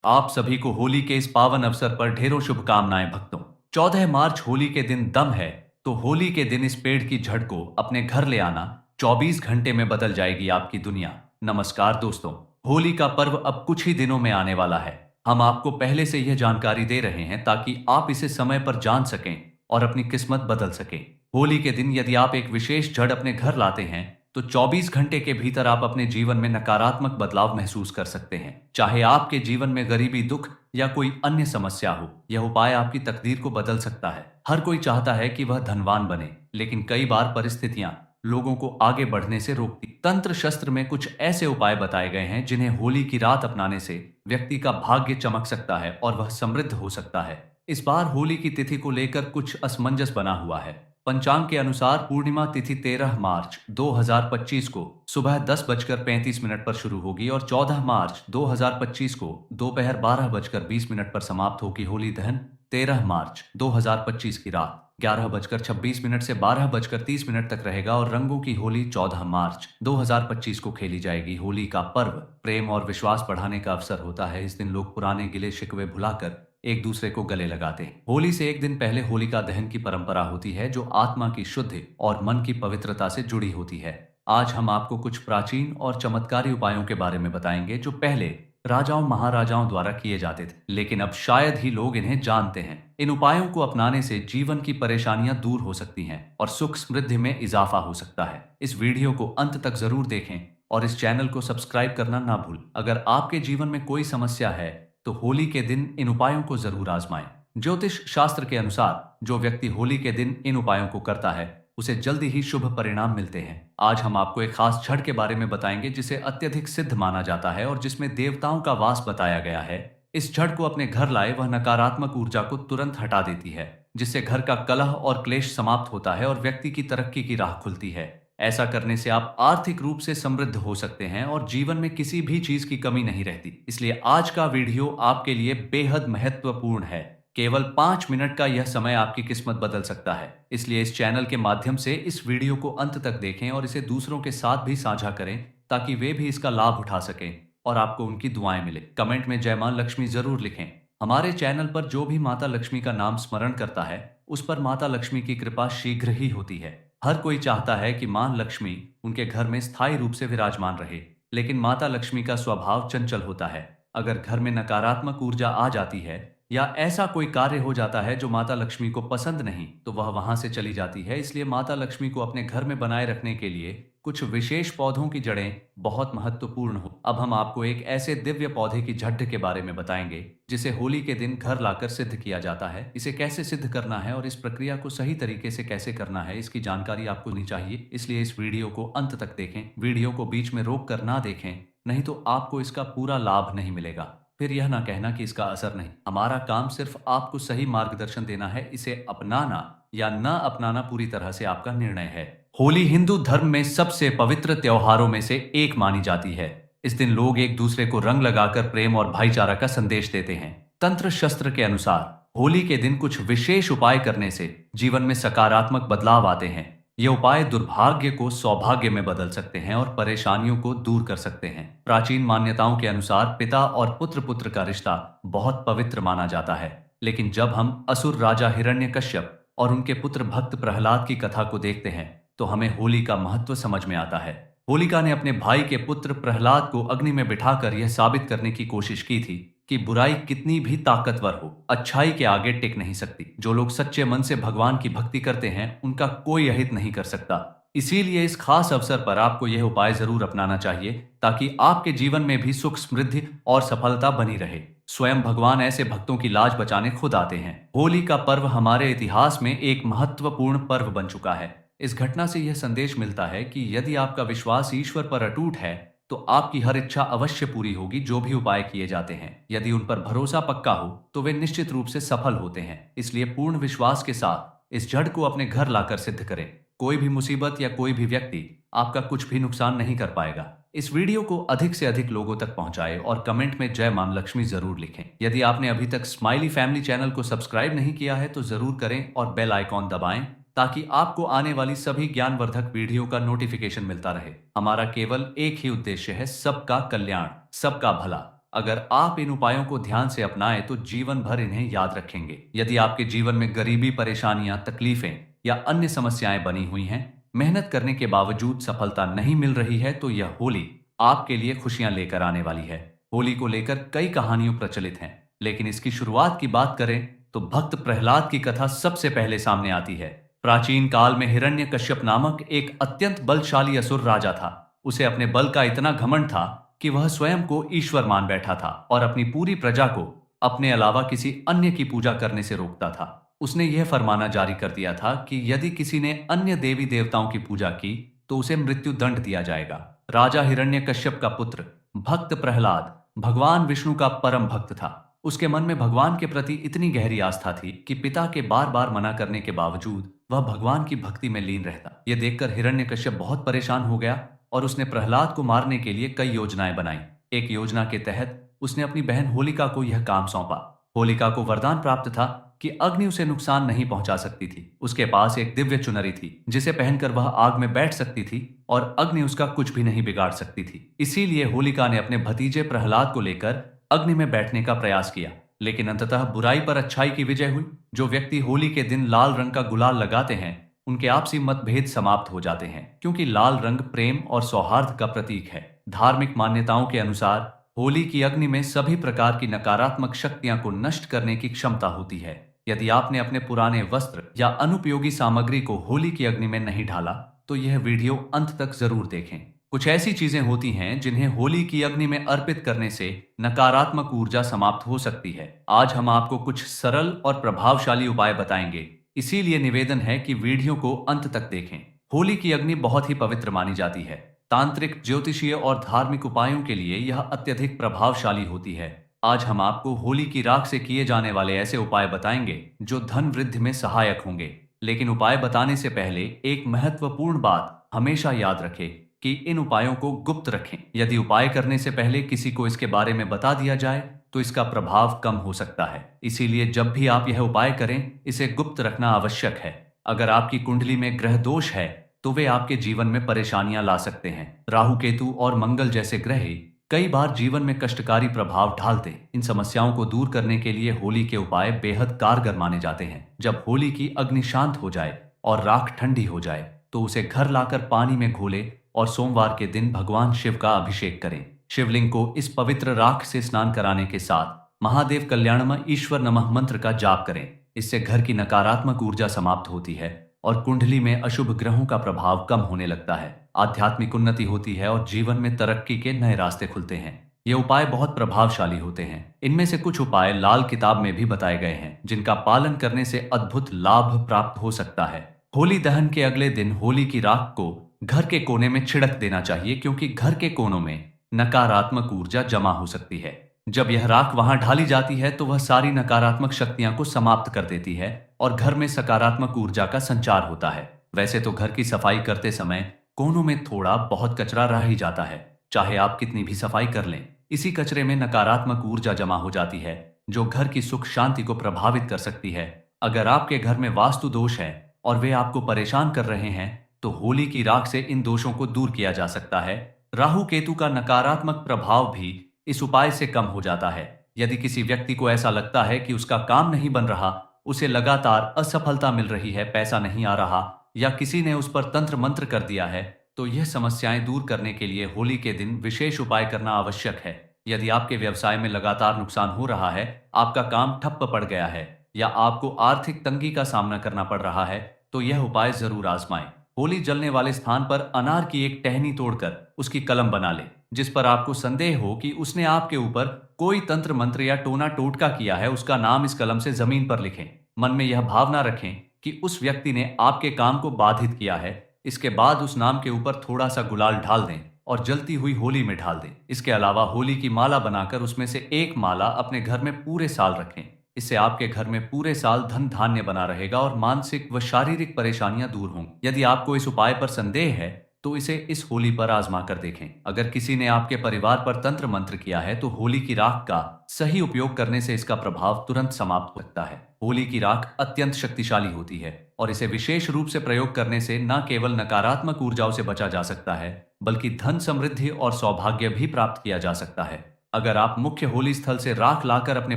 आप सभी को होली के इस पावन अवसर पर ढेरों शुभकामनाएं भक्तों। 14 मार्च होली के दिन दम है, तो होली के दिन इस पेड़ की झड़ को अपने घर ले आना। 24 घंटे में बदल जाएगी आपकी दुनिया। नमस्कार दोस्तों, होली का पर्व अब कुछ ही दिनों में आने वाला है। हम आपको पहले से यह जानकारी दे रहे हैं ताकि आप इसे समय पर जान सकें और अपनी किस्मत बदल सकें। होली के दिन यदि आप एक विशेष जड़ अपने घर लाते हैं तो 24 घंटे के भीतर आप अपने जीवन में नकारात्मक बदलाव महसूस कर सकते हैं। चाहे आपके जीवन में गरीबी, दुख या कोई अन्य समस्या हो, यह उपाय आपकी तकदीर को बदल सकता है। हर कोई चाहता है कि वह धनवान बने, लेकिन कई बार परिस्थितियां लोगों को आगे बढ़ने से रोकती। तंत्र शस्त्र में कुछ ऐसे उपाय बताए गए हैं जिन्हें होली की रात अपनाने से व्यक्ति का भाग्य चमक सकता है और वह समृद्ध हो सकता है। इस बार होली की तिथि को लेकर कुछ असमंजस बना हुआ है। पंचांग के अनुसार पूर्णिमा तिथि 13 मार्च 2025 को सुबह 10:35 पर शुरू होगी और 14 मार्च 2025 को दोपहर 12:20 पर समाप्त होगी। होली दहन 13 मार्च 2025 की रात 11:26 से 12:30 तक रहेगा और रंगों की होली 14 मार्च 2025 को खेली जाएगी। होली का पर्व प्रेम और विश्वास बढ़ाने का अवसर होता है। इस दिन लोग पुराने गिले शिकवे भुलाकर एक दूसरे को गले लगाते हैं। होली से एक दिन पहले होलिका दहन की परंपरा होती है जो आत्मा की शुद्धि और मन की पवित्रता से जुड़ी होती है। आज हम आपको कुछ प्राचीन और चमत्कारी उपायों के बारे में बताएंगे जो पहले राजाओं महाराजाओं द्वारा किए जाते थे, लेकिन अब शायद ही लोग इन्हें जानते हैं। इन उपायों को अपनाने से जीवन की परेशानियां दूर हो सकती हैं और सुख समृद्धि में इजाफा हो सकता है। इस वीडियो को अंत तक जरूर देखें और इस चैनल को सब्सक्राइब करना ना भूल। अगर आपके जीवन में कोई समस्या है तो होली के दिन इन उपायों को जरूर आजमाएं। ज्योतिष शास्त्र के अनुसार जो व्यक्ति होली के दिन इन उपायों को करता है उसे जल्दी ही शुभ परिणाम मिलते हैं। आज हम आपको एक खास छड़ के बारे में बताएंगे जिसे अत्यधिक सिद्ध माना जाता है और जिसमें देवताओं का वास बताया गया है। इस छड़ को अपने घर लाए, वह नकारात्मक ऊर्जा को तुरंत हटा देती है, जिससे घर का कलह और क्लेश समाप्त होता है और व्यक्ति की तरक्की की राह खुलती है। ऐसा करने से आप आर्थिक रूप से समृद्ध हो सकते हैं और जीवन में किसी भी चीज की कमी नहीं रहती। इसलिए आज का वीडियो आपके लिए बेहद महत्वपूर्ण है। केवल 5 मिनट का यह समय आपकी किस्मत बदल सकता है। इसलिए इस चैनल के माध्यम से इस वीडियो को अंत तक देखें और इसे दूसरों के साथ भी साझा करें ताकि वे भी इसका लाभ उठा सकें और आपको उनकी दुआएं मिले। कमेंट में जय मां लक्ष्मी जरूर लिखें। हमारे चैनल पर जो भी माता लक्ष्मी का नाम स्मरण करता है उस पर माता लक्ष्मी की कृपा शीघ्र ही होती है। हर कोई चाहता है कि मां लक्ष्मी उनके घर में स्थायी रूप से विराजमान रहे, लेकिन माता लक्ष्मी का स्वभाव चंचल होता है। अगर घर में नकारात्मक ऊर्जा आ जाती है या ऐसा कोई कार्य हो जाता है जो माता लक्ष्मी को पसंद नहीं, तो वह वहां से चली जाती है। इसलिए माता लक्ष्मी को अपने घर में बनाए रखने के लिए कुछ विशेष पौधों की जड़ें बहुत महत्वपूर्ण हो। अब हम आपको एक ऐसे दिव्य पौधे की झड्ड के बारे में बताएंगे जिसे होली के दिन घर लाकर सिद्ध किया जाता है। इसे कैसे सिद्ध करना है और इस प्रक्रिया को सही तरीके से कैसे करना है, इसकी जानकारी आपको होनी चाहिए। इसलिए इस वीडियो को अंत तक देखें। वीडियो को बीच में रोक कर ना देखें, नहीं तो आपको इसका पूरा लाभ नहीं मिलेगा। फिर यह ना कहना कि इसका असर नहीं। हमारा काम सिर्फ आपको सही मार्गदर्शन देना है। इसे अपनाना या न अपनाना पूरी तरह से आपका निर्णय है। होली हिंदू धर्म में सबसे पवित्र त्योहारों में से एक मानी जाती है। इस दिन लोग एक दूसरे को रंग लगाकर प्रेम और भाईचारा का संदेश देते हैं। तंत्र शस्त्र के अनुसार होली के दिन कुछ विशेष उपाय करने से जीवन में सकारात्मक बदलाव आते हैं। ये उपाय दुर्भाग्य को सौभाग्य में बदल सकते हैं और परेशानियों को दूर कर सकते हैं। प्राचीन मान्यताओं के अनुसार पिता और पुत्र पुत्र का रिश्ता बहुत पवित्र माना जाता है, लेकिन जब हम असुर राजा हिरण्यकश्यप और उनके पुत्र भक्त प्रहलाद की कथा को देखते हैं तो हमें होली का महत्व समझ में आता है। होलिका ने अपने भाई के पुत्र प्रहलाद को अग्नि में बिठाकर यह साबित करने की कोशिश की थी कि बुराई कितनी भी ताकतवर हो, अच्छाई के आगे टिक नहीं सकती। जो लोग सच्चे मन से भगवान की भक्ति करते हैं उनका कोई अहित नहीं कर सकता। इसीलिए इस खास अवसर पर आपको यह उपाय जरूर अपनाना चाहिए ताकि आपके जीवन में भी सुख समृद्धि और सफलता बनी रहे। स्वयं भगवान ऐसे भक्तों की लाज बचाने खुद आते हैं। होली का पर्व हमारे इतिहास में एक महत्वपूर्ण पर्व बन चुका है। इस घटना से यह संदेश मिलता है कि यदि आपका विश्वास ईश्वर पर अटूट है तो आपकी हर इच्छा अवश्य पूरी होगी। जो भी उपाय किए जाते हैं, यदि उन पर भरोसा पक्का हो तो वे निश्चित रूप से सफल होते हैं। इसलिए पूर्ण विश्वास के साथ इस जड़ को अपने घर लाकर सिद्ध करें। कोई भी मुसीबत या कोई भी व्यक्ति आपका कुछ भी नुकसान नहीं कर पाएगा। इस वीडियो को अधिक से अधिक लोगों तक पहुंचाएं और कमेंट में जय मां लक्ष्मी जरूर लिखें। यदि आपने अभी तक स्माइली फैमिली चैनल को सब्सक्राइब नहीं किया है तो जरूर करें और बेल आइकॉन दबाएं ताकि आपको आने वाली सभी ज्ञानवर्धक वीडियो का नोटिफिकेशन मिलता रहे। हमारा केवल एक ही उद्देश्य है, सबका कल्याण, सबका भला। अगर आप इन उपायों को ध्यान से अपनाएं तो जीवन भर इन्हें याद रखेंगे। यदि आपके जीवन में गरीबी, परेशानियां, तकलीफें या अन्य समस्याएं बनी हुई हैं, मेहनत करने के बावजूद सफलता नहीं मिल रही है, तो यह होली आपके लिए खुशियां लेकर आने वाली है। होली को लेकर कई कहानियों प्रचलित हैं, लेकिन इसकी शुरुआत की बात करें तो भक्त प्रहलाद की कथा सबसे पहले सामने आती है। प्राचीन काल में हिरण्यकश्यप नामक एक अत्यंत बलशाली असुर राजा था। उसे अपने बल का इतना घमंड था कि वह स्वयं को ईश्वर मान बैठा था और अपनी पूरी प्रजा को अपने अलावा किसी अन्य की पूजा करने से रोकता था। उसने यह फरमाना जारी कर दिया था कि यदि किसी ने अन्य देवी देवताओं की पूजा की तो उसे मृत्यु दंड दिया जाएगा। राजा हिरण्यकश्यप का पुत्र भक्त प्रहलाद भगवान विष्णु का परम भक्त था। उसके मन में भगवान के प्रति इतनी गहरी आस्था थी कि पिता के बार बार मना करने के बावजूद वह भगवान की भक्ति में लीन रहता। यह देखकर हिरण्यकश्यप बहुत परेशान हो गया और उसने प्रहलाद को मारने के लिए कई योजनाएं बनाई। एक योजना के तहत उसने अपनी बहन होलिका को यह काम सौंपा। होलिका को वरदान प्राप्त था कि अग्नि उसे नुकसान नहीं पहुंचा सकती थी। उसके पास एक दिव्य चुनरी थी जिसे पहनकर वह आग में बैठ सकती थी और अग्नि उसका कुछ भी नहीं बिगाड़ सकती थी। इसीलिए होलिका ने अपने भतीजे प्रहलाद को लेकर अग्नि में बैठने का प्रयास किया, लेकिन अंततः बुराई पर अच्छाई की विजय हुई। जो व्यक्ति होली के दिन लाल रंग का गुलाल लगाते हैं उनके आपसी मतभेद समाप्त हो जाते हैं, क्योंकि लाल रंग प्रेम और सौहार्द का प्रतीक है। धार्मिक मान्यताओं के अनुसार होली की अग्नि में सभी प्रकार की नकारात्मक शक्तियां को नष्ट करने की क्षमता होती है। यदि आपने अपने पुराने वस्त्र या अनुपयोगी सामग्री को होली की अग्नि में नहीं डाला तो यह वीडियो अंत तक जरूर देखें। कुछ ऐसी चीजें होती हैं जिन्हें होली की अग्नि में अर्पित करने से नकारात्मक ऊर्जा समाप्त हो सकती है। आज हम आपको कुछ सरल और प्रभावशाली उपाय बताएंगे, इसीलिए निवेदन है कि वीडियो को अंत तक देखें। होली की अग्नि बहुत ही पवित्र मानी जाती है। तांत्रिक, ज्योतिषीय और धार्मिक उपायों के लिए यह अत्यधिक प्रभावशाली होती है। आज हम आपको होली की राख से किए जाने वाले ऐसे उपाय बताएंगे जो धन वृद्धि में सहायक होंगे। लेकिन उपाय बताने से पहले एक महत्वपूर्ण बात हमेशा याद रखें कि इन उपायों को गुप्त रखें। यदि उपाय करने से पहले किसी को इसके बारे में बता दिया जाए तो इसका प्रभाव कम हो सकता है। इसीलिए जब भी आप यह उपाय करें, इसे गुप्त रखना आवश्यक है। अगर आपकी कुंडली में ग्रह दोष है तो वे आपके जीवन में परेशानियां ला सकते हैं। राहु, केतु और मंगल जैसे ग्रह कई बार जीवन में कष्टकारी प्रभाव डालते। इन समस्याओं को दूर करने के लिए होली के उपाय बेहद कारगर माने जाते हैं। जब होली की अग्नि शांत हो जाए और राख ठंडी हो जाए तो उसे घर लाकर पानी में घोले और सोमवार के दिन भगवान शिव का अभिषेक करें। शिवलिंग को इस पवित्र राख से स्नान कराने के साथ महादेव कल्याणमय ईश्वर नमः मंत्र का जाप करें। इससे घर की नकारात्मक ऊर्जा समाप्त होती है और कुंडली में अशुभ ग्रहों का प्रभाव कम होने लगता है। आध्यात्मिक उन्नति होती है और जीवन में तरक्की के नए रास्ते खुलते हैं। ये उपाय बहुत प्रभावशाली होते हैं। इनमें से कुछ उपाय लाल किताब में भी बताए गए हैं, जिनका पालन करने से अद्भुत लाभ प्राप्त हो सकता है। होली दहन के अगले दिन होली की राख को घर के कोने में छिड़क देना चाहिए, क्योंकि घर के कोनों में नकारात्मक ऊर्जा जमा हो सकती है। जब यह राख वहां ढाली जाती है तो वह सारी नकारात्मक शक्तियां को समाप्त कर देती है और घर में सकारात्मक ऊर्जा का संचार होता है। वैसे तो घर की सफाई करते समय कोनों में थोड़ा बहुत कचरा रह ही जाता है, चाहे आप कितनी भी सफाई कर लें। इसी कचरे में नकारात्मक ऊर्जा जमा हो जाती है जो घर की सुख शांति को प्रभावित कर सकती है। अगर आपके घर में वास्तु दोष है और वे आपको परेशान कर रहे हैं तो होली की राख से इन दोषों को दूर किया जा सकता है। राहु केतु का नकारात्मक प्रभाव भी इस उपाय से कम हो जाता है। यदि किसी व्यक्ति को ऐसा लगता है कि उसका काम नहीं बन रहा, उसे लगातार असफलता मिल रही है, पैसा नहीं आ रहा या किसी ने उस पर तंत्र मंत्र कर दिया है, तो यह समस्याएं दूर करने के लिए होली के दिन विशेष उपाय करना आवश्यक है। यदि आपके व्यवसाय में लगातार नुकसान हो रहा है, आपका काम ठप्प पड़ गया है या आपको आर्थिक तंगी का सामना करना पड़ रहा है, तो यह उपाय जरूर आजमाएं। होली जलने वाले स्थान पर अनार की एक टहनी तोड़कर उसकी कलम बना ले। जिस पर आपको संदेह हो कि उसने आपके ऊपर कोई तंत्र मंत्र या टोना टोटका किया है, उसका नाम इस कलम से जमीन पर लिखें। मन में यह भावना रखें कि उस व्यक्ति ने आपके काम को बाधित किया है। इसके बाद उस नाम के ऊपर थोड़ा सा गुलाल ढाल दें और जलती हुई होली में ढाल दें। इसके अलावा होली की माला बनाकर उसमें से एक माला अपने घर में पूरे साल रखें। इससे आपके घर में पूरे साल धन धान्य बना रहेगा और मानसिक व शारीरिक परेशानियां दूर होंगी। यदि आपको इस उपाय पर संदेह है तो इसे इस होली पर आजमा कर देखें। अगर किसी ने आपके परिवार पर तंत्र मंत्र किया है तो होली की राख का सही उपयोग करने से इसका प्रभाव तुरंत समाप्त हो सकता है। होली की राख अत्यंत शक्तिशाली होती है और इसे विशेष रूप से प्रयोग करने से न केवल नकारात्मक ऊर्जाओं से बचा जा सकता है, बल्कि धन, समृद्धि और सौभाग्य भी प्राप्त किया जा सकता है। अगर आप मुख्य होली स्थल से राख लाकर अपने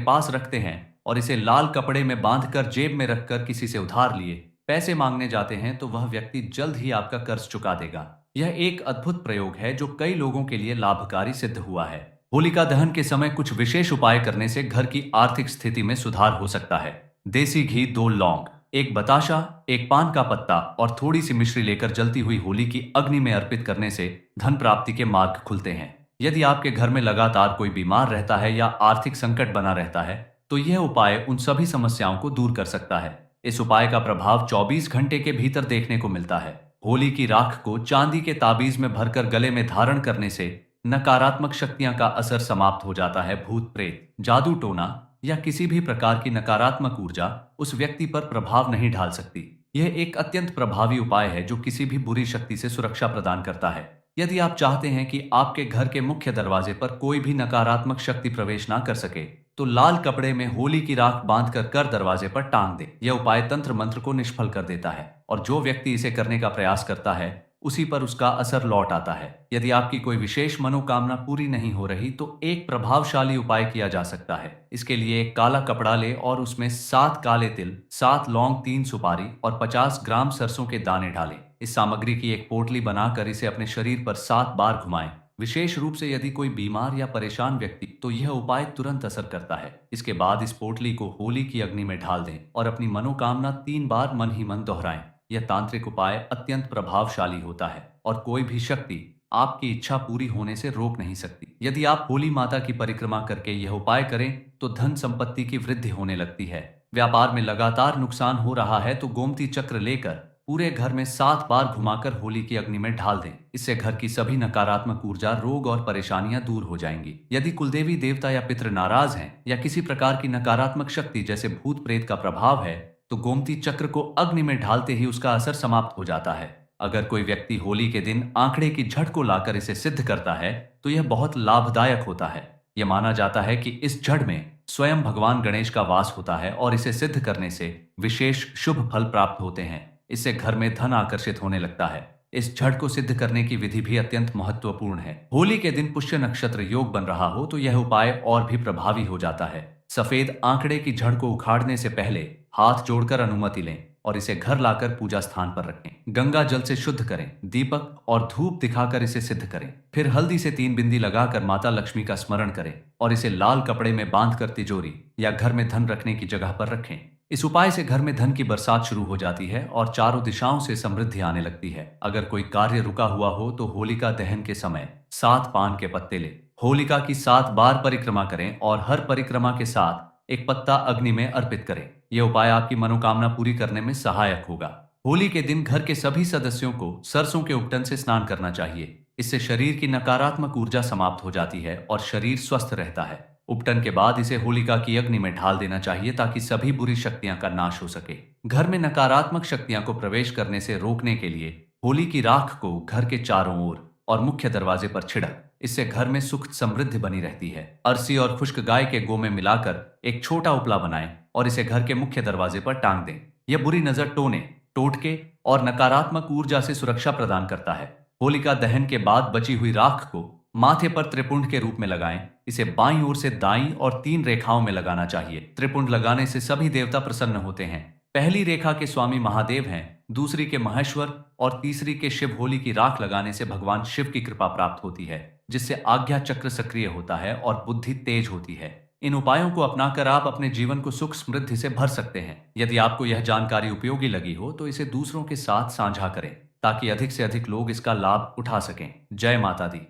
पास रखते हैं और इसे लाल कपड़े में बांधकर जेब में रखकर किसी से उधार लिए पैसे मांगने जाते हैं तो वह व्यक्ति जल्द ही आपका कर्ज चुका देगा। यह एक अद्भुत प्रयोग है जो कई लोगों के लिए लाभकारी सिद्ध हुआ है। होलिका दहन के समय कुछ विशेष उपाय करने से घर की आर्थिक स्थिति में सुधार हो सकता है। देसी घी, 2 लौंग, एक बताशा, एक पान का पत्ता और थोड़ी सी मिश्री लेकर जलती हुई होली की अग्नि में अर्पित करने से धन प्राप्ति के मार्ग खुलते हैं। यदि आपके घर में लगातार कोई बीमार रहता है या आर्थिक संकट बना रहता है तो यह उपाय उन सभी समस्याओं को दूर कर सकता है। इस उपाय का प्रभाव 24 घंटे के भीतर देखने को मिलता है। होली की राख को चांदी के ताबीज में भरकर गले में धारण करने से नकारात्मक शक्तियां का असर समाप्त हो जाता है। भूत प्रेत, जादू टोना या किसी भी प्रकार की नकारात्मक ऊर्जा उस व्यक्ति पर प्रभाव नहीं डाल सकती। यह एक अत्यंत प्रभावी उपाय है जो किसी भी बुरी शक्ति से सुरक्षा प्रदान करता है। यदि आप चाहते हैं कि आपके घर के मुख्य दरवाजे पर कोई भी नकारात्मक शक्ति प्रवेश ना कर सके तो लाल कपड़े में होली की राख बांधकर कर दरवाजे पर टांग दे। यह उपाय तंत्र मंत्र को निष्फल कर देता है और जो व्यक्ति इसे करने का प्रयास करता है उसी पर उसका असर लौट आता है। यदि आपकी कोई विशेष मनोकामना पूरी नहीं हो रही तो एक प्रभावशाली उपाय किया जा सकता है। इसके लिए एक काला कपड़ा ले और उसमें 7 काले तिल, 7 लौंग, 3 सुपारी और 50 ग्राम सरसों के दाने डालें। इस सामग्री की एक पोटली बनाकर इसे अपने शरीर पर 7 बार घुमाएं। विशेष रूप से यदि कोई बीमार या परेशान व्यक्ति तो यह उपाय तुरंत असर करता है। इसके बाद इस पोटली को होली की अग्नि में ढाल दें और अपनी मनोकामना 3 बार मन ही मन दोहराएं। यह तांत्रिक उपाय अत्यंत प्रभावशाली होता है और कोई भी शक्ति आपकी इच्छा पूरी होने से रोक नहीं सकती। यदि आप होली माता की परिक्रमा करके यह उपाय करें तो धन संपत्ति की वृद्धि होने लगती है। व्यापार में लगातार नुकसान हो रहा है तो गोमती चक्र लेकर पूरे घर में 7 बार घुमाकर होली की अग्नि में ढाल दें। इससे घर की सभी नकारात्मक ऊर्जा, रोग और परेशानियां दूर हो जाएंगी। यदि कुलदेवी देवता या पितृ नाराज हैं या किसी प्रकार की नकारात्मक शक्ति जैसे भूत प्रेत का प्रभाव है तो गोमती चक्र को अग्नि में ढालते ही उसका असर समाप्त हो जाता है। अगर कोई व्यक्ति होली के दिन आंकड़े की झट को लाकर इसे सिद्ध करता है तो यह बहुत लाभदायक होता है। यह माना जाता है कि इस जड़ में स्वयं भगवान गणेश का वास होता है और इसे सिद्ध करने से विशेष शुभ फल प्राप्त होते हैं। इससे घर में धन आकर्षित होने लगता है। इस झड़ को सिद्ध करने की विधि भी अत्यंत महत्वपूर्ण है। होली के दिन पुष्य नक्षत्र योग बन रहा हो तो यह उपाय और भी प्रभावी हो जाता है। सफेद आंकड़े की झड़ को उखाड़ने से पहले हाथ जोड़कर अनुमति लें और इसे घर लाकर पूजा स्थान पर रखें। गंगा जल से शुद्ध करें, दीपक और धूप दिखाकर इसे सिद्ध करें। फिर हल्दी से 3 बिंदी लगाकर माता लक्ष्मी का स्मरण करें और इसे लाल कपड़े में बांधकर तिजोरी या घर में धन रखने की जगह पर रखें। इस उपाय से घर में धन की बरसात शुरू हो जाती है और चारों दिशाओं से समृद्धि आने लगती है। अगर कोई कार्य रुका हुआ हो तो होलिका दहन के समय 7 पान के पत्ते ले होलिका की 7 बार परिक्रमा करें और हर परिक्रमा के साथ एक पत्ता अग्नि में अर्पित करें। यह उपाय आपकी मनोकामना पूरी करने में सहायक होगा। होली के दिन घर के सभी सदस्यों को सरसों के उपटन से स्नान करना चाहिए। इससे शरीर की नकारात्मक ऊर्जा समाप्त हो जाती है और शरीर स्वस्थ रहता है। उपटन के बाद इसे होलिका की अग्नि में ढाल देना चाहिए ताकि सभी बुरी शक्तियां का नाश हो सके। घर में नकारात्मक शक्तियां को प्रवेश करने से रोकने के लिए होली की राख को घर के चारों ओर और मुख्य दरवाजे पर छिड़क। इससे घर में सुख समृद्धि बनी रहती है। अरसी और खुश्क गाय के गो में मिलाकर एक छोटा उपला बनाएं और इसे घर के मुख्य दरवाजे पर टांग दें। यह बुरी नजर, टोने, टोटके और नकारात्मक ऊर्जा से सुरक्षा प्रदान करता है। होलिका दहन के बाद बची हुई राख को माथे पर त्रिपुंड के रूप में लगाएं। इसे बाईं ओर से दाईं और 3 रेखाओं में लगाना चाहिए। त्रिपुंड लगाने से सभी देवता प्रसन्न होते हैं। पहली रेखा के स्वामी महादेव हैं, दूसरी के महेश्वर और तीसरी के शिव। होली की राख लगाने से भगवान शिव की कृपा प्राप्त होती है जिससे आज्ञा चक्र सक्रिय होता है और बुद्धि तेज होती है। इन उपायों को अपनाकर आप अपने जीवन को सुख समृद्धि से भर सकते हैं। यदि आपको यह जानकारी उपयोगी लगी हो तो इसे दूसरों के साथ साझा करें ताकि अधिक से अधिक लोग इसका लाभ उठा सकें। जय माता दी।